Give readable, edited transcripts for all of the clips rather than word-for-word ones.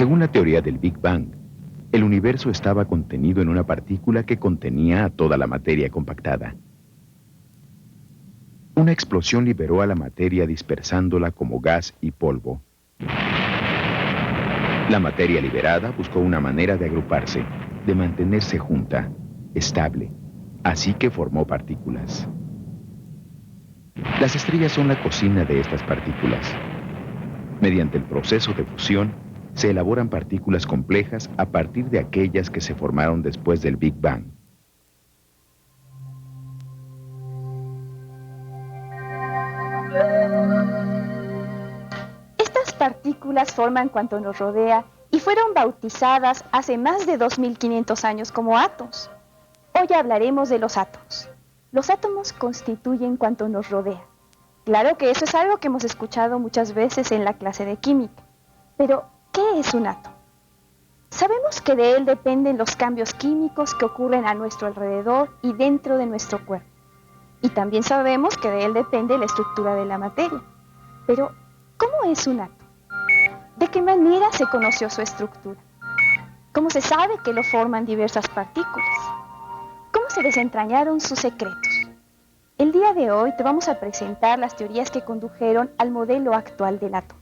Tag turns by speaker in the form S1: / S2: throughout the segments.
S1: Según la teoría del Big Bang, el universo estaba contenido en una partícula que contenía a toda la materia compactada. Una explosión liberó a la materia dispersándola como gas y polvo. La materia liberada buscó una manera de agruparse, de mantenerse junta, estable, así que formó partículas. Las estrellas son la cocina de estas partículas. Mediante el proceso de fusión, se elaboran partículas complejas a partir de aquellas que se formaron después del Big Bang.
S2: Estas partículas forman cuanto nos rodea y fueron bautizadas hace más de 2500 años como átomos. Hoy hablaremos de los átomos. Los átomos constituyen cuanto nos rodea. Claro que eso es algo que hemos escuchado muchas veces en la clase de química. Pero, ¿qué es un átomo? Sabemos que de él dependen los cambios químicos que ocurren a nuestro alrededor y dentro de nuestro cuerpo. Y también sabemos que de él depende la estructura de la materia. Pero, ¿cómo es un átomo? ¿De qué manera se conoció su estructura? ¿Cómo se sabe que lo forman diversas partículas? ¿Cómo se desentrañaron sus secretos? El día de hoy te vamos a presentar las teorías que condujeron al modelo actual del átomo.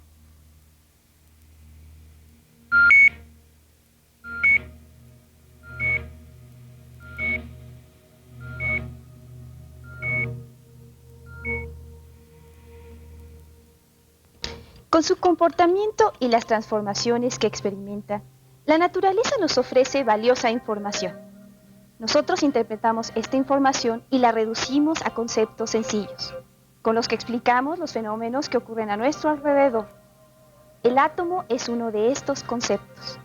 S2: Con su comportamiento y las transformaciones que experimenta, la naturaleza nos ofrece valiosa información. Nosotros interpretamos esta información y la reducimos a conceptos sencillos, con los que explicamos los fenómenos que ocurren a nuestro alrededor. El átomo es uno de estos conceptos.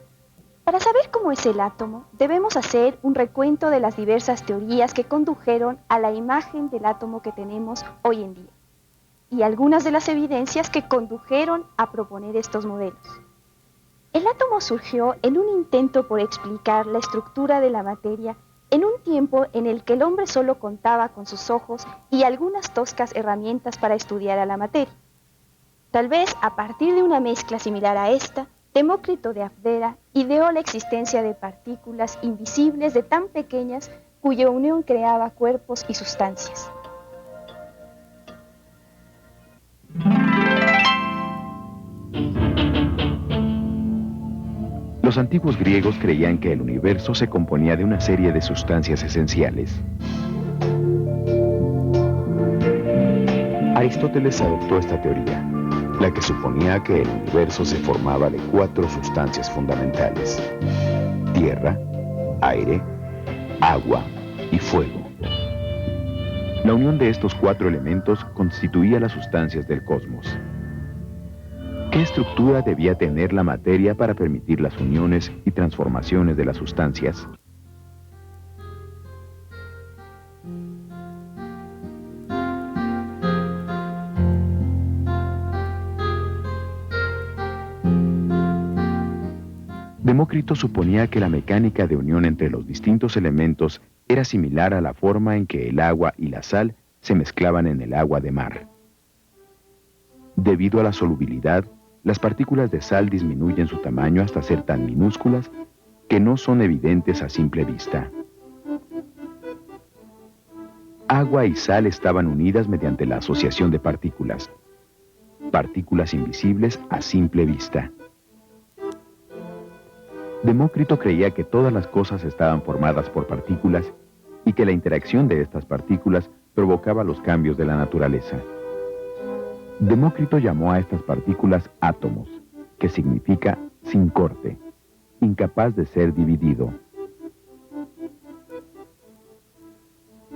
S2: Para saber cómo es el átomo, debemos hacer un recuento de las diversas teorías que condujeron a la imagen del átomo que tenemos hoy en día, y algunas de las evidencias que condujeron a proponer estos modelos. El átomo surgió en un intento por explicar la estructura de la materia en un tiempo en el que el hombre solo contaba con sus ojos y algunas toscas herramientas para estudiar a la materia. Tal vez a partir de una mezcla similar a esta, Demócrito de Abdera ideó la existencia de partículas invisibles de tan pequeñas cuya unión creaba cuerpos y sustancias.
S1: Los antiguos griegos creían que el universo se componía de una serie de sustancias esenciales. Aristóteles adoptó esta teoría, la que suponía que el universo se formaba de 4 sustancias fundamentales: tierra, aire, agua y fuego. La unión de estos 4 elementos constituía las sustancias del cosmos. ¿Qué estructura debía tener la materia para permitir las uniones y transformaciones de las sustancias? Demócrito suponía que la mecánica de unión entre los distintos elementos era similar a la forma en que el agua y la sal se mezclaban en el agua de mar. Debido a la solubilidad, las partículas de sal disminuyen su tamaño hasta ser tan minúsculas que no son evidentes a simple vista. Agua y sal estaban unidas mediante la asociación de partículas invisibles a simple vista. Demócrito creía que todas las cosas estaban formadas por partículas y que la interacción de estas partículas provocaba los cambios de la naturaleza. Demócrito llamó a estas partículas átomos, que significa sin corte, incapaz de ser dividido.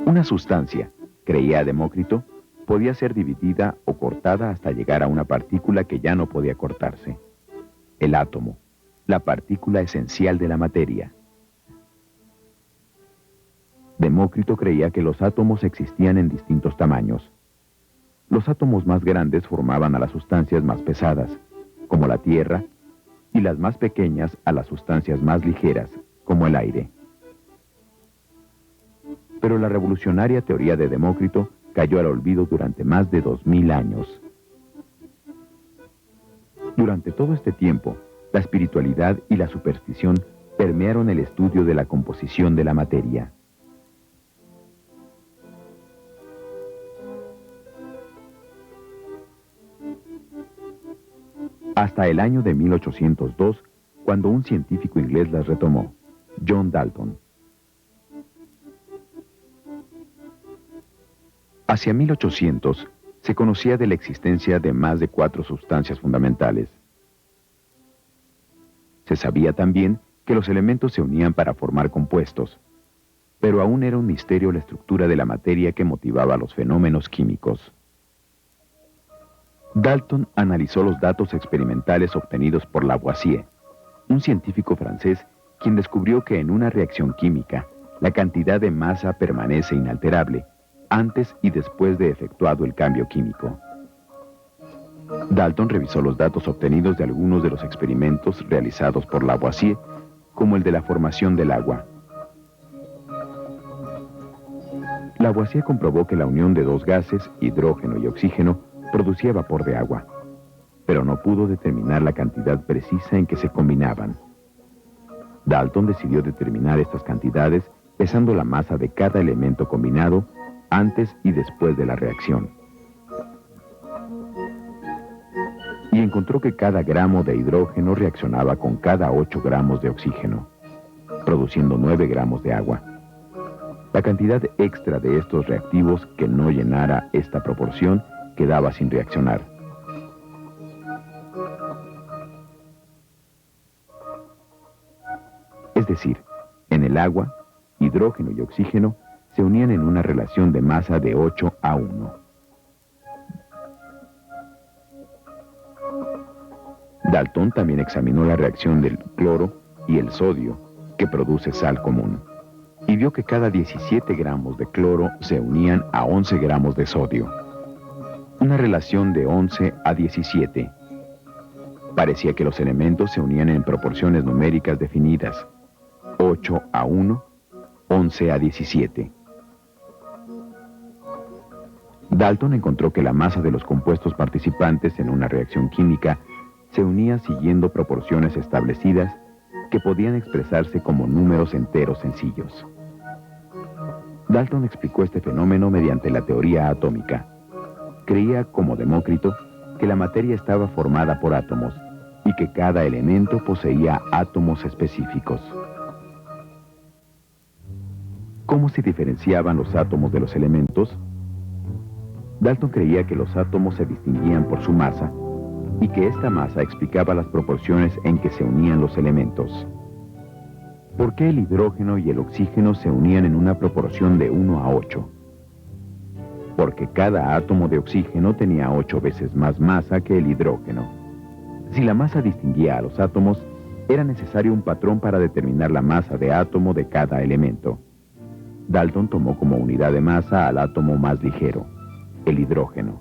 S1: Una sustancia, creía Demócrito, podía ser dividida o cortada hasta llegar a una partícula que ya no podía cortarse: el átomo, la partícula esencial de la materia. Demócrito creía que los átomos existían en distintos tamaños. Los átomos más grandes formaban a las sustancias más pesadas, como la tierra, y las más pequeñas a las sustancias más ligeras, como el aire. Pero la revolucionaria teoría de Demócrito cayó al olvido durante más de 2000 años. Durante todo este tiempo, la espiritualidad y la superstición permearon el estudio de la composición de la materia. Hasta el año de 1802, cuando un científico inglés las retomó, John Dalton. Hacia 1800 se conocía de la existencia de más de 4 sustancias fundamentales. Se sabía también que los elementos se unían para formar compuestos, pero aún era un misterio la estructura de la materia que motivaba los fenómenos químicos. Dalton analizó los datos experimentales obtenidos por Lavoisier, un científico francés quien descubrió que en una reacción química, la cantidad de masa permanece inalterable antes y después de efectuado el cambio químico. Dalton revisó los datos obtenidos de algunos de los experimentos realizados por Lavoisier, como el de la formación del agua. Lavoisier comprobó que la unión de 2 gases, hidrógeno y oxígeno, producía vapor de agua, pero no pudo determinar la cantidad precisa en que se combinaban. Dalton decidió determinar estas cantidades pesando la masa de cada elemento combinado antes y después de la reacción. Y encontró que cada gramo de hidrógeno reaccionaba con cada 8 gramos de oxígeno, produciendo 9 gramos de agua. La cantidad extra de estos reactivos que no llenara esta proporción quedaba sin reaccionar. Es decir, en el agua, hidrógeno y oxígeno se unían en una relación de masa de 8:1. Dalton también examinó la reacción del cloro y el sodio, que produce sal común, y vio que cada 17 gramos de cloro se unían a 11 gramos de sodio. Una relación de 11:17. Parecía que los elementos se unían en proporciones numéricas definidas, 8:1, 11:17. Dalton encontró que la masa de los compuestos participantes en una reacción química se unía siguiendo proporciones establecidas que podían expresarse como números enteros sencillos. Dalton explicó este fenómeno mediante la teoría atómica. Creía, como Demócrito, que la materia estaba formada por átomos y que cada elemento poseía átomos específicos. ¿Cómo se diferenciaban los átomos de los elementos? Dalton creía que los átomos se distinguían por su masa y que esta masa explicaba las proporciones en que se unían los elementos. ¿Por qué el hidrógeno y el oxígeno se unían en una proporción de 1:8? Porque cada átomo de oxígeno tenía 8 veces más masa que el hidrógeno. Si la masa distinguía a los átomos, era necesario un patrón para determinar la masa de átomo de cada elemento. Dalton tomó como unidad de masa al átomo más ligero, el hidrógeno.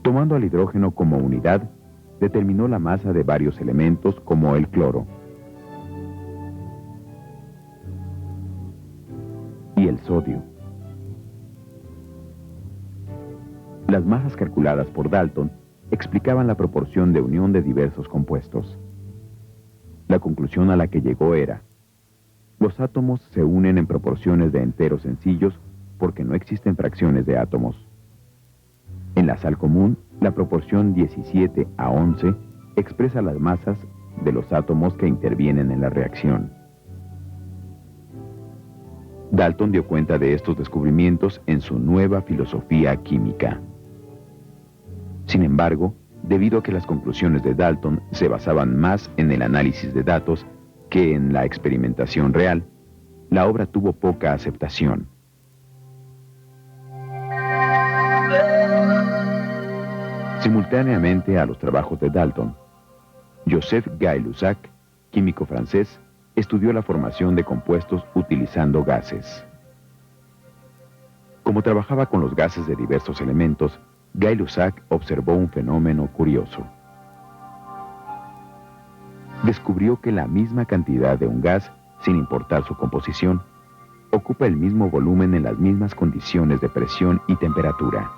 S1: Tomando al hidrógeno como unidad, determinó la masa de varios elementos como el cloro y el sodio. Las masas calculadas por Dalton explicaban la proporción de unión de diversos compuestos. La conclusión a la que llegó era: los átomos se unen en proporciones de enteros sencillos porque no existen fracciones de átomos. En la sal común, la proporción 17:11 expresa las masas de los átomos que intervienen en la reacción. Dalton dio cuenta de estos descubrimientos en su nueva filosofía química. Sin embargo, debido a que las conclusiones de Dalton se basaban más en el análisis de datos que en la experimentación real, la obra tuvo poca aceptación. Simultáneamente a los trabajos de Dalton, Joseph Gay-Lussac, químico francés, estudió la formación de compuestos utilizando gases. Como trabajaba con los gases de diversos elementos, Gay-Lussac observó un fenómeno curioso. Descubrió que la misma cantidad de un gas, sin importar su composición, ocupa el mismo volumen en las mismas condiciones de presión y temperatura.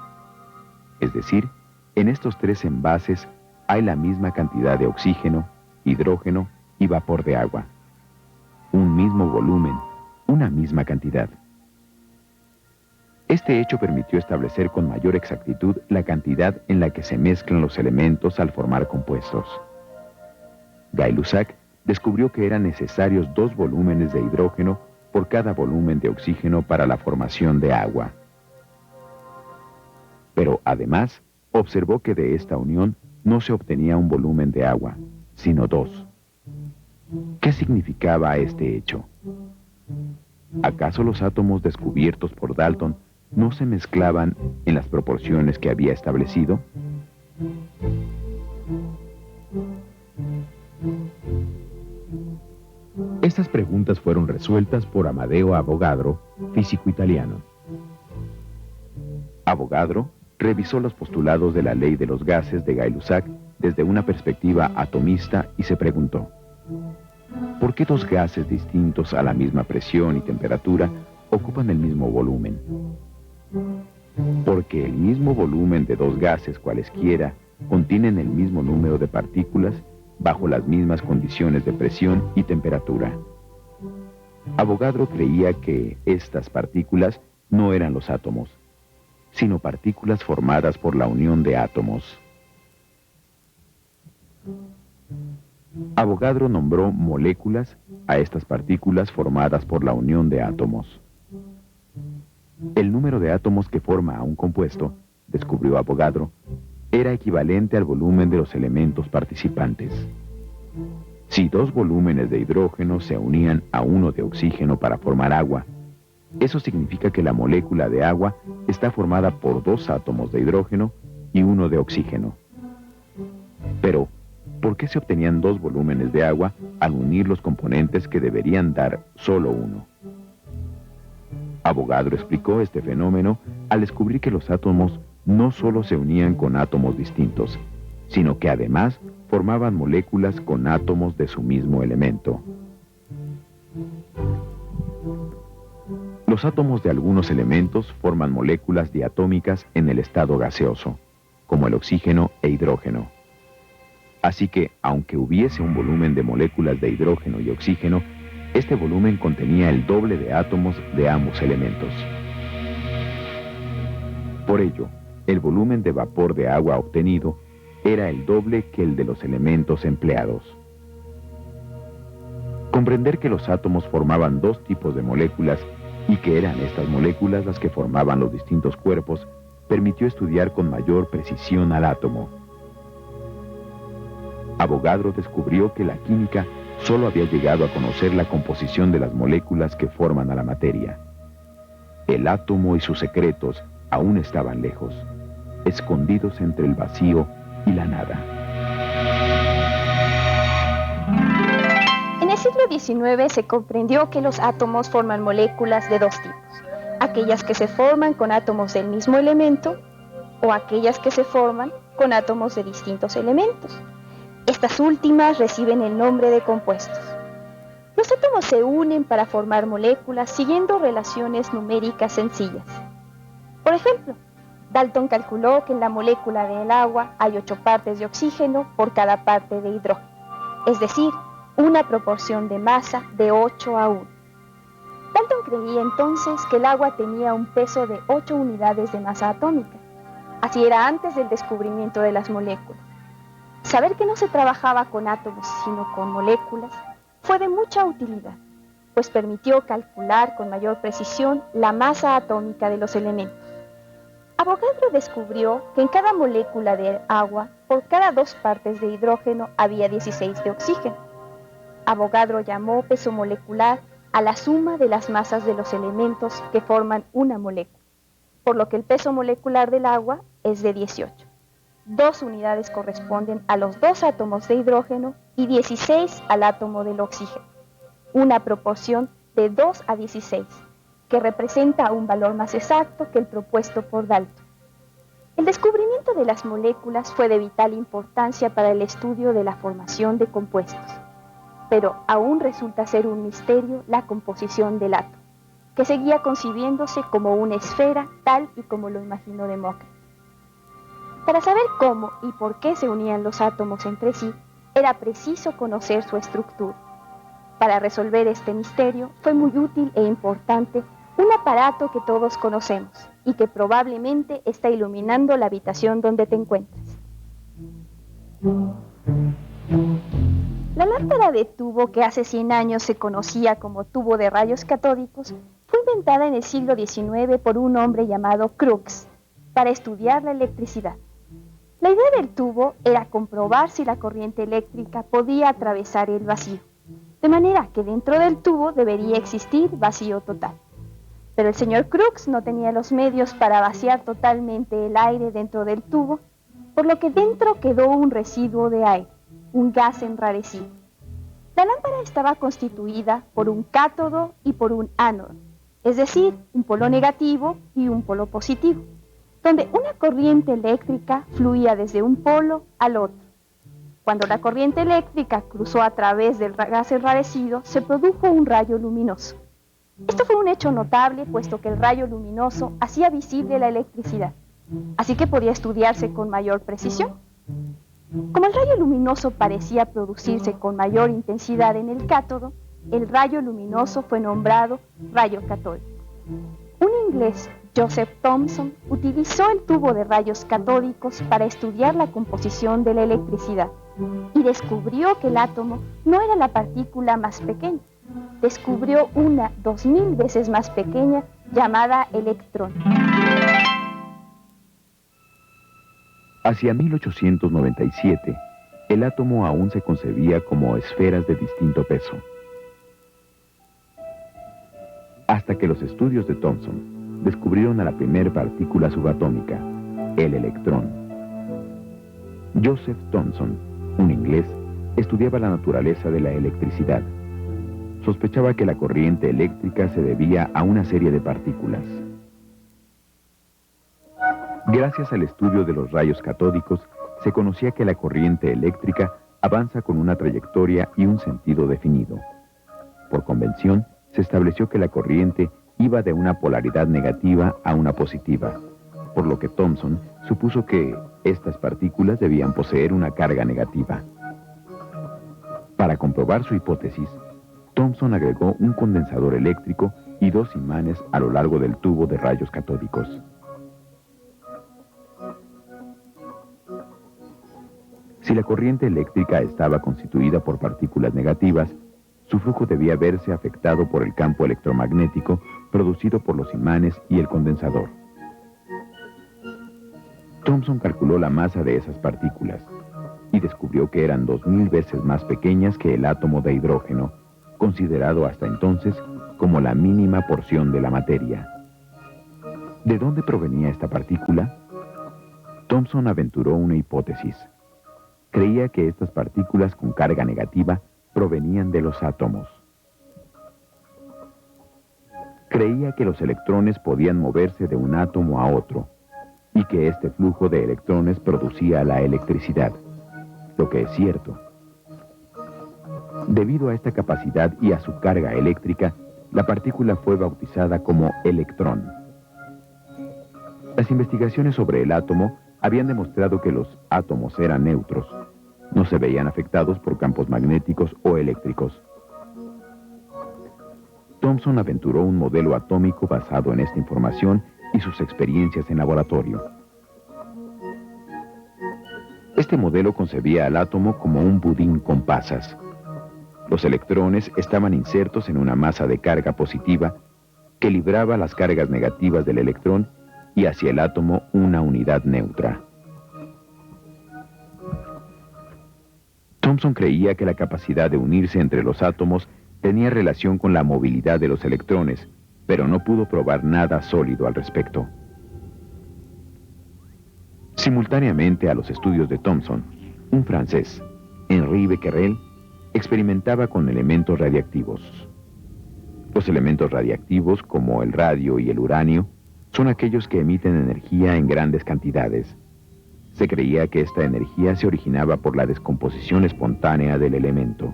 S1: Es decir, en estos 3 envases, hay la misma cantidad de oxígeno, hidrógeno y vapor de agua. Un mismo volumen, una misma cantidad. Este hecho permitió establecer con mayor exactitud la cantidad en la que se mezclan los elementos al formar compuestos. Gay-Lussac descubrió que eran necesarios 2 volúmenes de hidrógeno por cada volumen de oxígeno para la formación de agua. Pero además, observó que de esta unión no se obtenía un volumen de agua, sino 2. ¿Qué significaba este hecho? ¿Acaso los átomos descubiertos por Dalton no se mezclaban en las proporciones que había establecido? Estas preguntas fueron resueltas por Amadeo Avogadro, físico italiano. Avogadro revisó los postulados de la ley de los gases de Gay-Lussac desde una perspectiva atomista y se preguntó: ¿por qué 2 gases distintos a la misma presión y temperatura ocupan el mismo volumen? Porque el mismo volumen de 2 gases cualesquiera contienen el mismo número de partículas bajo las mismas condiciones de presión y temperatura. Avogadro creía que estas partículas no eran los átomos, sino partículas formadas por la unión de átomos. Avogadro nombró moléculas a estas partículas formadas por la unión de átomos. El número de átomos que forma a un compuesto, descubrió Avogadro, era equivalente al volumen de los elementos participantes. Si 2 volúmenes de hidrógeno se unían a uno de oxígeno para formar agua, eso significa que la molécula de agua está formada por 2 átomos de hidrógeno y 1 de oxígeno. Pero, ¿por qué se obtenían 2 volúmenes de agua al unir los componentes que deberían dar solo 1? Avogadro explicó este fenómeno al descubrir que los átomos no solo se unían con átomos distintos, sino que además formaban moléculas con átomos de su mismo elemento. Los átomos de algunos elementos forman moléculas diatómicas en el estado gaseoso, como el oxígeno e hidrógeno. Así que, aunque hubiese un volumen de moléculas de hidrógeno y oxígeno, este volumen contenía el doble de átomos de ambos elementos. Por ello, el volumen de vapor de agua obtenido era el doble que el de los elementos empleados. Comprender que los átomos formaban 2 tipos de moléculas y que eran estas moléculas las que formaban los distintos cuerpos permitió estudiar con mayor precisión al átomo. Avogadro descubrió que la química solo había llegado a conocer la composición de las moléculas que forman a la materia. El átomo y sus secretos aún estaban lejos, escondidos entre el vacío y la nada.
S2: En el siglo XIX se comprendió que los átomos forman moléculas de 2 tipos: aquellas que se forman con átomos del mismo elemento o aquellas que se forman con átomos de distintos elementos. Estas últimas reciben el nombre de compuestos. Los átomos se unen para formar moléculas siguiendo relaciones numéricas sencillas. Por ejemplo, Dalton calculó que en la molécula del agua hay 8 partes de oxígeno por cada parte de hidrógeno, es decir, una proporción de masa de 8 a 1. Dalton creía entonces que el agua tenía un peso de 8 unidades de masa atómica. Así era antes del descubrimiento de las moléculas. Saber que no se trabajaba con átomos, sino con moléculas, fue de mucha utilidad, pues permitió calcular con mayor precisión la masa atómica de los elementos. Avogadro descubrió que en cada molécula de agua, por cada 2 partes de hidrógeno, había 16 de oxígeno. Avogadro llamó peso molecular a la suma de las masas de los elementos que forman una molécula, por lo que el peso molecular del agua es de 18. 2 unidades corresponden a los 2 átomos de hidrógeno y 16 al átomo del oxígeno, una proporción de 2 a 16, que representa un valor más exacto que el propuesto por Dalton. El descubrimiento de las moléculas fue de vital importancia para el estudio de la formación de compuestos, pero aún resulta ser un misterio la composición del átomo, que seguía concibiéndose como una esfera tal y como lo imaginó Demócrito. Para saber cómo y por qué se unían los átomos entre sí, era preciso conocer su estructura. Para resolver este misterio fue muy útil e importante un aparato que todos conocemos y que probablemente está iluminando la habitación donde te encuentras. La lámpara de tubo, que hace 100 años se conocía como tubo de rayos catódicos, fue inventada en el siglo XIX por un hombre llamado Crookes para estudiar la electricidad. La idea del tubo era comprobar si la corriente eléctrica podía atravesar el vacío, de manera que dentro del tubo debería existir vacío total. Pero el señor Crookes no tenía los medios para vaciar totalmente el aire dentro del tubo, por lo que dentro quedó un residuo de aire, un gas enrarecido. La lámpara estaba constituida por un cátodo y por un ánodo, es decir, un polo negativo y un polo positivo, donde una corriente eléctrica fluía desde un polo al otro. Cuando la corriente eléctrica cruzó a través del gas enrarecido, se produjo un rayo luminoso. Esto fue un hecho notable, puesto que el rayo luminoso hacía visible la electricidad, así que podía estudiarse con mayor precisión. Como el rayo luminoso parecía producirse con mayor intensidad en el cátodo, el rayo luminoso fue nombrado rayo catódico. Un inglés, Joseph Thomson, utilizó el tubo de rayos catódicos para estudiar la composición de la electricidad y descubrió que el átomo no era la partícula más pequeña. Descubrió una 2000 veces más pequeña llamada electrón.
S1: Hacia 1897, el átomo aún se concebía como esferas de distinto peso. Hasta que los estudios de Thomson descubrieron a la primera partícula subatómica, el electrón. Joseph Thomson, un inglés, estudiaba la naturaleza de la electricidad. Sospechaba que la corriente eléctrica se debía a una serie de partículas. Gracias al estudio de los rayos catódicos, se conocía que la corriente eléctrica avanza con una trayectoria y un sentido definido. Por convención, se estableció que la corriente iba de una polaridad negativa a una positiva, por lo que Thomson supuso que estas partículas debían poseer una carga negativa. Para comprobar su hipótesis, Thomson agregó un condensador eléctrico y 2 imanes a lo largo del tubo de rayos catódicos. Si la corriente eléctrica estaba constituida por partículas negativas, su flujo debía verse afectado por el campo electromagnético producido por los imanes y el condensador. Thomson calculó la masa de esas partículas y descubrió que eran 2000 veces más pequeñas que el átomo de hidrógeno, considerado hasta entonces como la mínima porción de la materia. ¿De dónde provenía esta partícula? Thomson aventuró una hipótesis. Creía que estas partículas con carga negativa provenían de los átomos. Creía que los electrones podían moverse de un átomo a otro y que este flujo de electrones producía la electricidad, lo que es cierto. Debido a esta capacidad y a su carga eléctrica, la partícula fue bautizada como electrón. Las investigaciones sobre el átomo habían demostrado que los átomos eran neutros, no se veían afectados por campos magnéticos o eléctricos. Thomson aventuró un modelo atómico basado en esta información y sus experiencias en laboratorio. Este modelo concebía al átomo como un budín con pasas. Los electrones estaban insertos en una masa de carga positiva que libraba las cargas negativas del electrón y hacia el átomo una unidad neutra. Thomson creía que la capacidad de unirse entre los átomos tenía relación con la movilidad de los electrones, pero no pudo probar nada sólido al respecto. Simultáneamente a los estudios de Thomson, un francés, Henri Becquerel, experimentaba con elementos radiactivos. Los elementos radiactivos, como el radio y el uranio, son aquellos que emiten energía en grandes cantidades. Se creía que esta energía se originaba por la descomposición espontánea del elemento.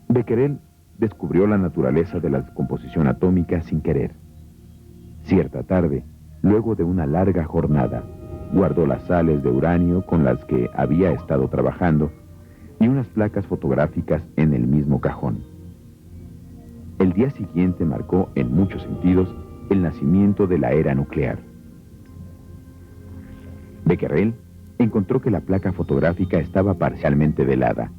S1: Becquerel descubrió la naturaleza de la descomposición atómica sin querer. Cierta tarde, luego de una larga jornada, guardó las sales de uranio con las que había estado trabajando y unas placas fotográficas en el mismo cajón. El día siguiente marcó, en muchos sentidos, el nacimiento de la era nuclear. Becquerel encontró que la placa fotográfica estaba parcialmente velada,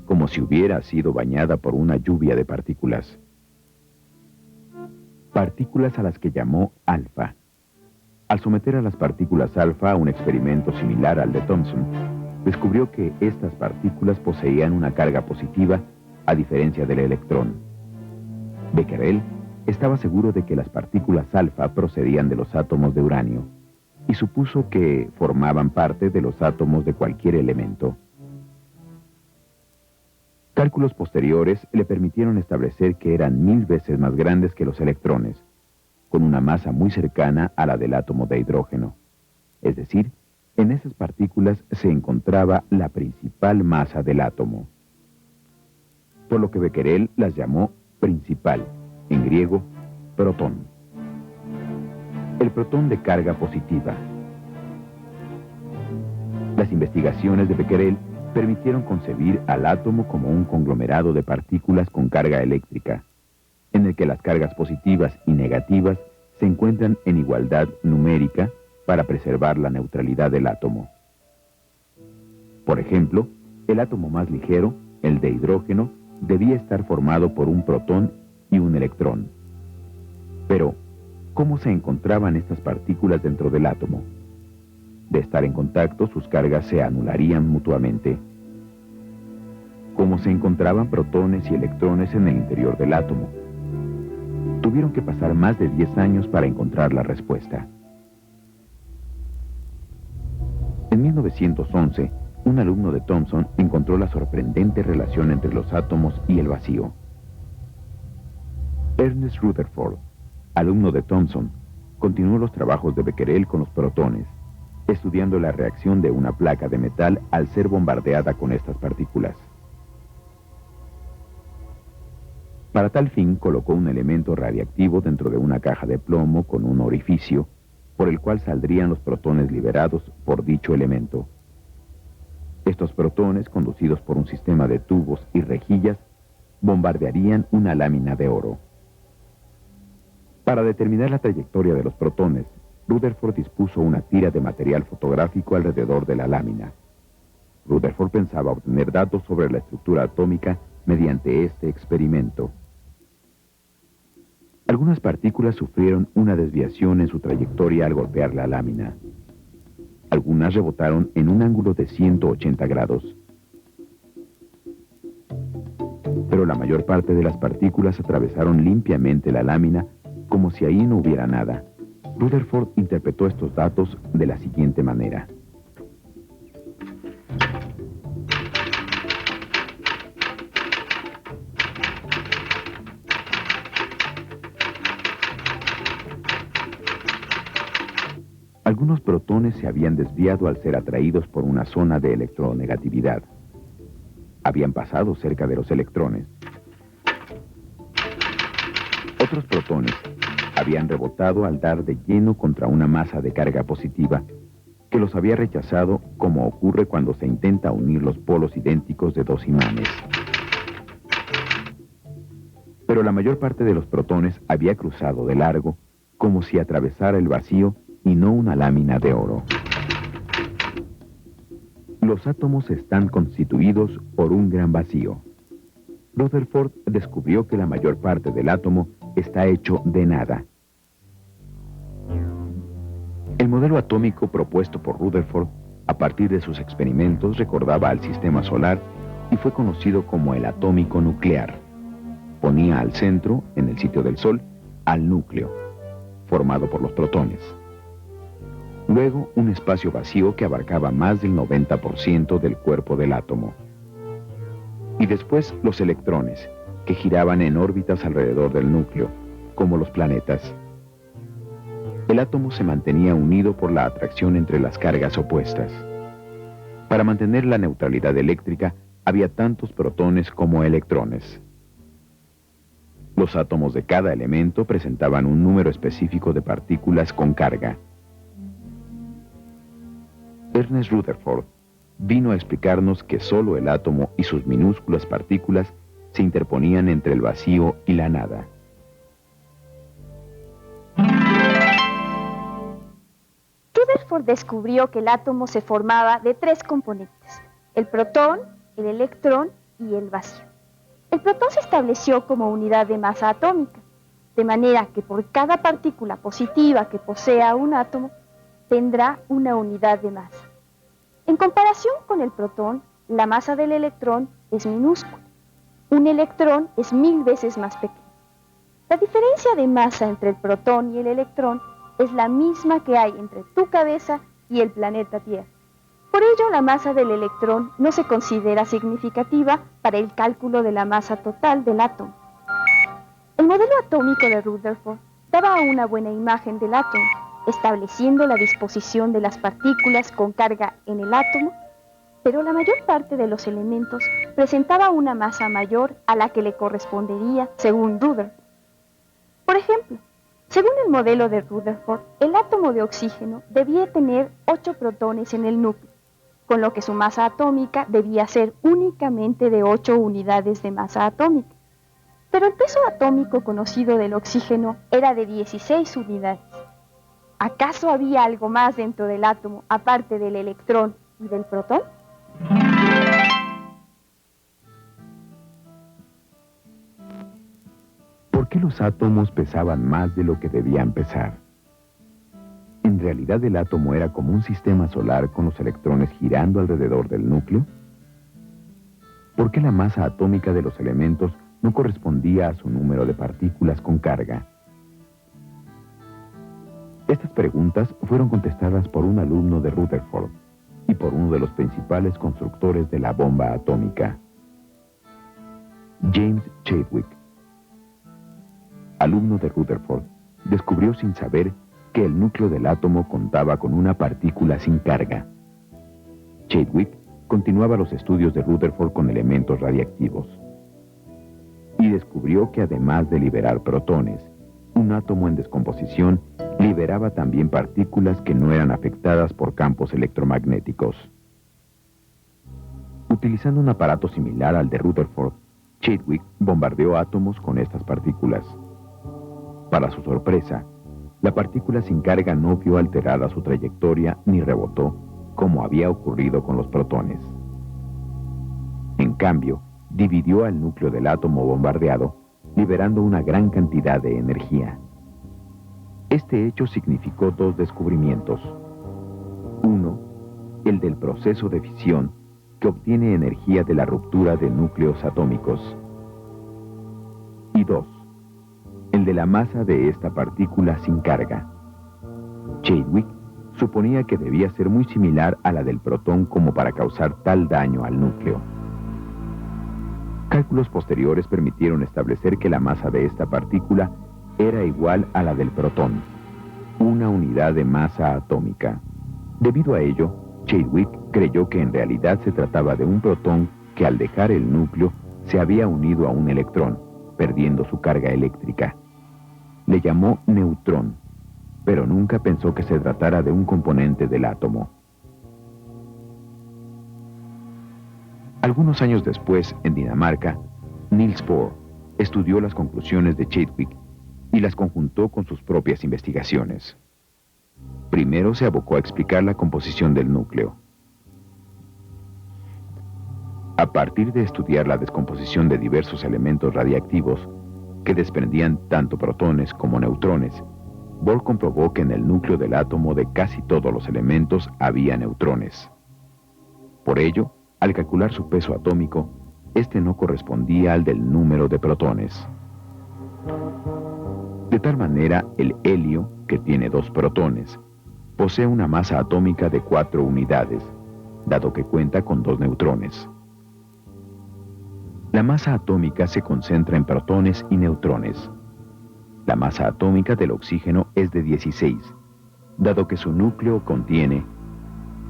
S1: como si hubiera sido bañada por una lluvia de partículas. Partículas a las que llamó alfa. Al someter a las partículas alfa a un experimento similar al de Thomson, descubrió que estas partículas poseían una carga positiva, a diferencia del electrón. Becquerel estaba seguro de que las partículas alfa procedían de los átomos de uranio, y supuso que formaban parte de los átomos de cualquier elemento. Cálculos posteriores le permitieron establecer que eran 1000 veces más grandes que los electrones, con una masa muy cercana a la del átomo de hidrógeno. Es decir, en esas partículas se encontraba la principal masa del átomo, por lo que Becquerel las llamó principal, en griego, protón. El protón de carga positiva. Las investigaciones de Becquerel permitieron concebir al átomo como un conglomerado de partículas con carga eléctrica, en el que las cargas positivas y negativas se encuentran en igualdad numérica para preservar la neutralidad del átomo. Por ejemplo, el átomo más ligero, el de hidrógeno, debía estar formado por un protón y un electrón. Pero, ¿cómo se encontraban estas partículas dentro del átomo? De estar en contacto, sus cargas se anularían mutuamente. ¿Cómo se encontraban protones y electrones en el interior del átomo? Tuvieron que pasar más de 10 años para encontrar la respuesta. En 1911, un alumno de Thomson encontró la sorprendente relación entre los átomos y el vacío. Ernest Rutherford, alumno de Thomson, continuó los trabajos de Becquerel con los protones, estudiando la reacción de una placa de metal al ser bombardeada con estas partículas. Para tal fin, colocó un elemento radiactivo dentro de una caja de plomo con un orificio, por el cual saldrían los protones liberados por dicho elemento. Estos protones, conducidos por un sistema de tubos y rejillas, bombardearían una lámina de oro. Para determinar la trayectoria de los protones, Rutherford dispuso una tira de material fotográfico alrededor de la lámina. Rutherford pensaba obtener datos sobre la estructura atómica mediante este experimento. Algunas partículas sufrieron una desviación en su trayectoria al golpear la lámina. Algunas rebotaron en un ángulo de 180 grados. Pero la mayor parte de las partículas atravesaron limpiamente la lámina como si ahí no hubiera nada. Rutherford interpretó estos datos de la siguiente manera. Algunos protones se habían desviado al ser atraídos por una zona de electronegatividad. Habían pasado cerca de los electrones. Otros protones habían rebotado al dar de lleno contra una masa de carga positiva que los había rechazado, como ocurre cuando se intenta unir los polos idénticos de dos imanes. Pero la mayor parte de los protones había cruzado de largo, como si atravesara el vacío y no una lámina de oro. Los átomos están constituidos por un gran vacío. Rutherford descubrió que la mayor parte del átomo está hecho de nada. El modelo atómico propuesto por Rutherford, a partir de sus experimentos, recordaba al sistema solar y fue conocido como el atómico nuclear. Ponía al centro, en el sitio del Sol, al núcleo, formado por los protones. Luego, un espacio vacío que abarcaba más del 90% del cuerpo del átomo. Y después los electrones, que giraban en órbitas alrededor del núcleo, como los planetas. El átomo se mantenía unido por la atracción entre las cargas opuestas. Para mantener la neutralidad eléctrica, había tantos protones como electrones. Los átomos de cada elemento presentaban un número específico de partículas con carga. Ernest Rutherford vino a explicarnos que solo el átomo y sus minúsculas partículas se interponían entre el vacío y la nada.
S2: Rutherford descubrió que el átomo se formaba de 3 componentes: el protón, el electrón y el vacío. El protón se estableció como unidad de masa atómica, de manera que por cada partícula positiva que posea un átomo, tendrá una unidad de masa. En comparación con el protón, la masa del electrón es minúscula. Un electrón es 1000 veces más pequeño. La diferencia de masa entre el protón y el electrón es la misma que hay entre tu cabeza y el planeta Tierra. Por ello, la masa del electrón no se considera significativa para el cálculo de la masa total del átomo. El modelo atómico de Rutherford daba una buena imagen del átomo, estableciendo la disposición de las partículas con carga en el átomo, pero la mayor parte de los elementos presentaba una masa mayor a la que le correspondería según Rutherford. Por ejemplo, según el modelo de Rutherford, el átomo de oxígeno debía tener 8 protones en el núcleo, con lo que su masa atómica debía ser únicamente de 8 unidades de masa atómica. Pero el peso atómico conocido del oxígeno era de 16 unidades. ¿Acaso había algo más dentro del átomo aparte del electrón y del protón?
S1: ¿Por qué los átomos pesaban más de lo que debían pesar? ¿En realidad el átomo era como un sistema solar con los electrones girando alrededor del núcleo? ¿Por qué la masa atómica de los elementos no correspondía a su número de partículas con carga? Estas preguntas fueron contestadas por un alumno de Rutherford y por uno de los principales constructores de la bomba atómica, James Chadwick. Alumno de Rutherford, descubrió sin saber que el núcleo del átomo contaba con una partícula sin carga. Chadwick continuaba los estudios de Rutherford con elementos radiactivos y descubrió que además de liberar protones, un átomo en descomposición liberaba también partículas que no eran afectadas por campos electromagnéticos. Utilizando un aparato similar al de Rutherford, Chadwick bombardeó átomos con estas partículas. Para su sorpresa, la partícula sin carga no vio alterada su trayectoria ni rebotó, como había ocurrido con los protones. En cambio, dividió al núcleo del átomo bombardeado, liberando una gran cantidad de energía. Este hecho significó 2 descubrimientos. Uno, el del proceso de fisión, que obtiene energía de la ruptura de núcleos atómicos. Y 2, el de la masa de esta partícula sin carga. Chadwick suponía que debía ser muy similar a la del protón como para causar tal daño al núcleo. Cálculos posteriores permitieron establecer que la masa de esta partícula era igual a la del protón, una unidad de masa atómica. Debido a ello, Chadwick creyó que en realidad se trataba de un protón que al dejar el núcleo se había unido a un electrón, perdiendo su carga eléctrica. Le llamó neutrón, pero nunca pensó que se tratara de un componente del átomo. Algunos años después, en Dinamarca, Niels Bohr estudió las conclusiones de Chadwick y las conjuntó con sus propias investigaciones. Primero se abocó a explicar la composición del núcleo. A partir de estudiar la descomposición de diversos elementos radiactivos que desprendían tanto protones como neutrones, Bohr comprobó que en el núcleo del átomo de casi todos los elementos había neutrones. Por ello, al calcular su peso atómico, este no correspondía al del número de protones. De tal manera, el helio, que tiene 2 protones, posee una masa atómica de 4 unidades, dado que cuenta con 2 neutrones. La masa atómica se concentra en protones y neutrones. La masa atómica del oxígeno es de 16, dado que su núcleo contiene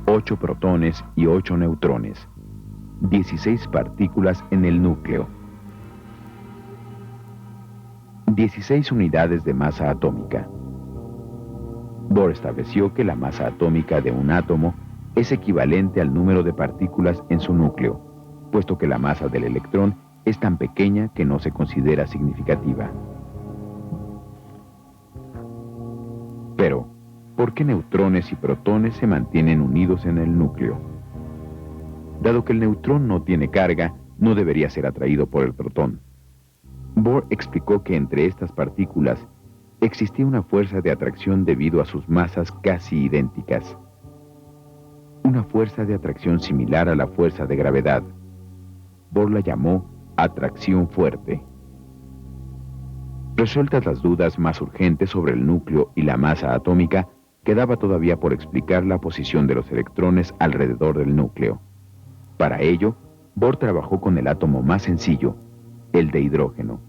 S1: 8 protones y 8 neutrones, 16 partículas en el núcleo. 16 unidades de masa atómica. Bohr estableció que la masa atómica de un átomo es equivalente al número de partículas en su núcleo, puesto que la masa del electrón es tan pequeña que no se considera significativa. Pero, ¿por qué neutrones y protones se mantienen unidos en el núcleo? Dado que el neutrón no tiene carga, no debería ser atraído por el protón. Bohr explicó que entre estas partículas existía una fuerza de atracción debido a sus masas casi idénticas. Una fuerza de atracción similar a la fuerza de gravedad. Bohr la llamó atracción fuerte. Resueltas las dudas más urgentes sobre el núcleo y la masa atómica, quedaba todavía por explicar la posición de los electrones alrededor del núcleo. Para ello, Bohr trabajó con el átomo más sencillo, el de hidrógeno.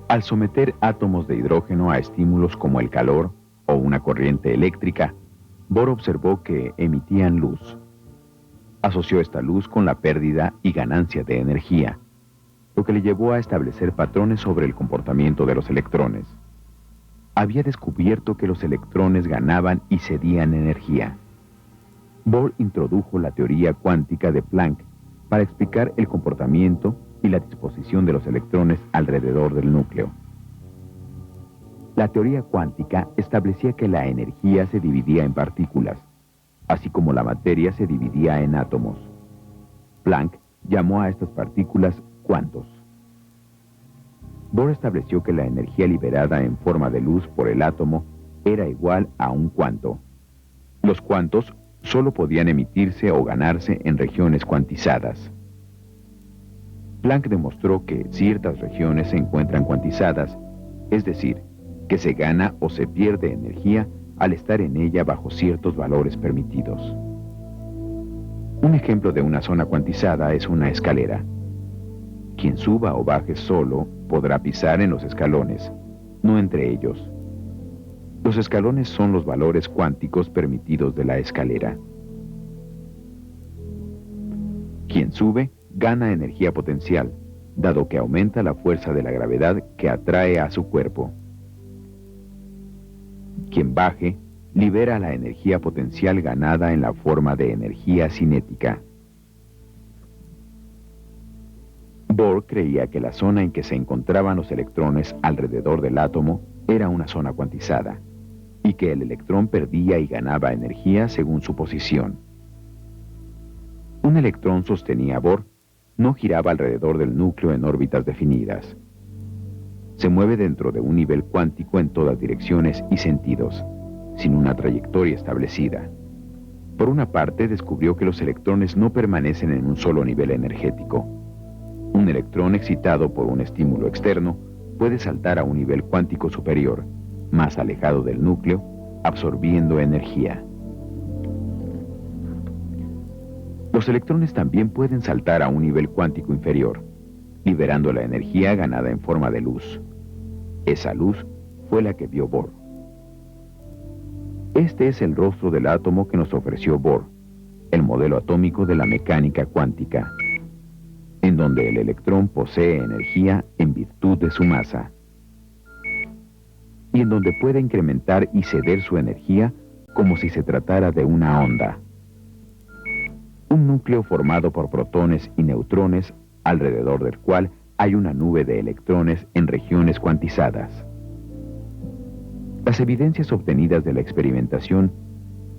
S1: Al someter átomos de hidrógeno a estímulos como el calor o una corriente eléctrica, Bohr observó que emitían luz. Asoció esta luz con la pérdida y ganancia de energía, lo que le llevó a establecer patrones sobre el comportamiento de los electrones. Había descubierto que los electrones ganaban y cedían energía. Bohr introdujo la teoría cuántica de Planck para explicar el comportamiento y la disposición de los electrones alrededor del núcleo. La teoría cuántica establecía que la energía se dividía en partículas, así como la materia se dividía en átomos. Planck llamó a estas partículas cuantos. Bohr estableció que la energía liberada en forma de luz por el átomo era igual a un cuanto. Los cuantos solo podían emitirse o ganarse en regiones cuantizadas. Planck demostró que ciertas regiones se encuentran cuantizadas, es decir, que se gana o se pierde energía al estar en ella bajo ciertos valores permitidos. Un ejemplo de una zona cuantizada es una escalera. Quien suba o baje solo podrá pisar en los escalones, no entre ellos. Los escalones son los valores cuánticos permitidos de la escalera. Quien sube gana energía potencial, dado que aumenta la fuerza de la gravedad que atrae a su cuerpo. Quien baje libera la energía potencial ganada en la forma de energía cinética. Bohr creía que la zona en que se encontraban los electrones alrededor del átomo era una zona cuantizada, y que el electrón perdía y ganaba energía según su posición. Un electrón, sostenía Bohr, no giraba alrededor del núcleo en órbitas definidas. Se mueve dentro de un nivel cuántico en todas direcciones y sentidos, sin una trayectoria establecida. Por una parte, descubrió que los electrones no permanecen en un solo nivel energético. Un electrón excitado por un estímulo externo puede saltar a un nivel cuántico superior, más alejado del núcleo, absorbiendo energía. Los electrones también pueden saltar a un nivel cuántico inferior, liberando la energía ganada en forma de luz. Esa luz fue la que vio Bohr. Este es el rostro del átomo que nos ofreció Bohr, el modelo atómico de la mecánica cuántica, en donde el electrón posee energía en virtud de su masa, y en donde puede incrementar y ceder su energía como si se tratara de una onda. Un núcleo formado por protones y neutrones, alrededor del cual hay una nube de electrones en regiones cuantizadas. Las evidencias obtenidas de la experimentación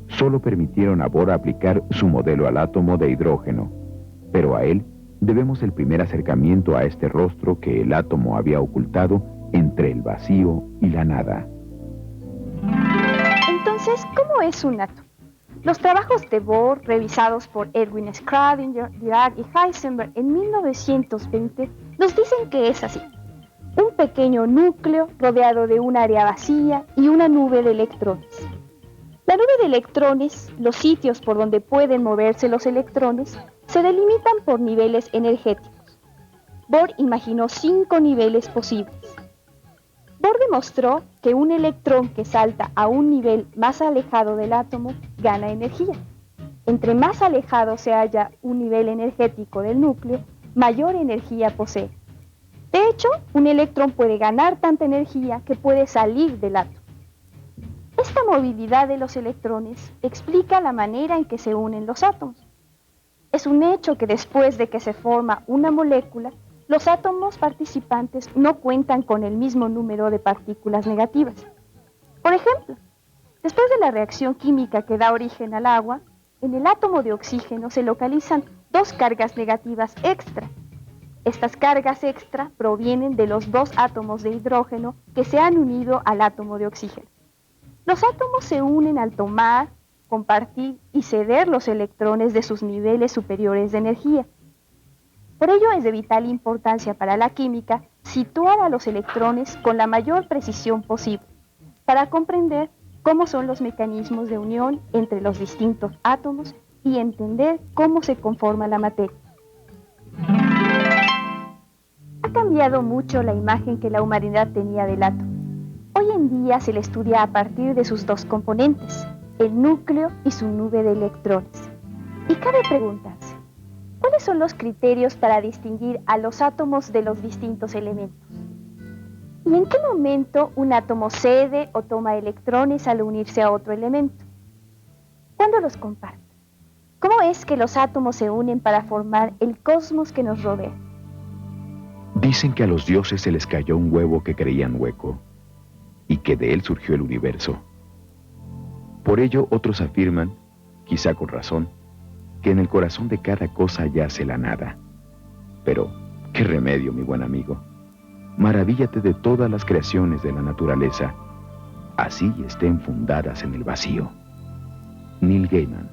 S1: solo permitieron a Bohr aplicar su modelo al átomo de hidrógeno, pero a él debemos el primer acercamiento a este rostro que el átomo había ocultado entre el vacío y la nada.
S2: Entonces, ¿cómo es un átomo? Los trabajos de Bohr, revisados por Erwin Schrödinger, Dirac y Heisenberg en 1920, nos dicen que es así. Un pequeño núcleo rodeado de un área vacía y una nube de electrones. La nube de electrones, los sitios por donde pueden moverse los electrones, se delimitan por niveles energéticos. Bohr imaginó 5 niveles posibles. Bohr demostró que un electrón que salta a un nivel más alejado del átomo gana energía. Entre más alejado se halla un nivel energético del núcleo, mayor energía posee. De hecho, un electrón puede ganar tanta energía que puede salir del átomo. Esta movilidad de los electrones explica la manera en que se unen los átomos. Es un hecho que después de que se forma una molécula, los átomos participantes no cuentan con el mismo número de partículas negativas. Por ejemplo, después de la reacción química que da origen al agua, en el átomo de oxígeno se localizan dos cargas negativas extra. Estas cargas extra provienen de los dos átomos de hidrógeno que se han unido al átomo de oxígeno. Los átomos se unen al tomar, compartir y ceder los electrones de sus niveles superiores de energía. Por ello es de vital importancia para la química situar a los electrones con la mayor precisión posible, para comprender cómo son los mecanismos de unión entre los distintos átomos y entender cómo se conforma la materia. Ha cambiado mucho la imagen que la humanidad tenía del átomo. Hoy en día se le estudia a partir de sus dos componentes, el núcleo y su nube de electrones. Y cabe preguntarse, ¿cuáles son los criterios para distinguir a los átomos de los distintos elementos? ¿Y en qué momento un átomo cede o toma electrones al unirse a otro elemento? ¿Cuándo los comparte? ¿Cómo es que los átomos se unen para formar el cosmos que nos rodea?
S1: Dicen que a los dioses se les cayó un huevo que creían hueco y que de él surgió el universo. Por ello otros afirman, quizá con razón, que en el corazón de cada cosa yace la nada. Pero, ¿qué remedio, mi buen amigo? Maravíllate de todas las creaciones de la naturaleza, así estén fundadas en el vacío. Neil Gaiman.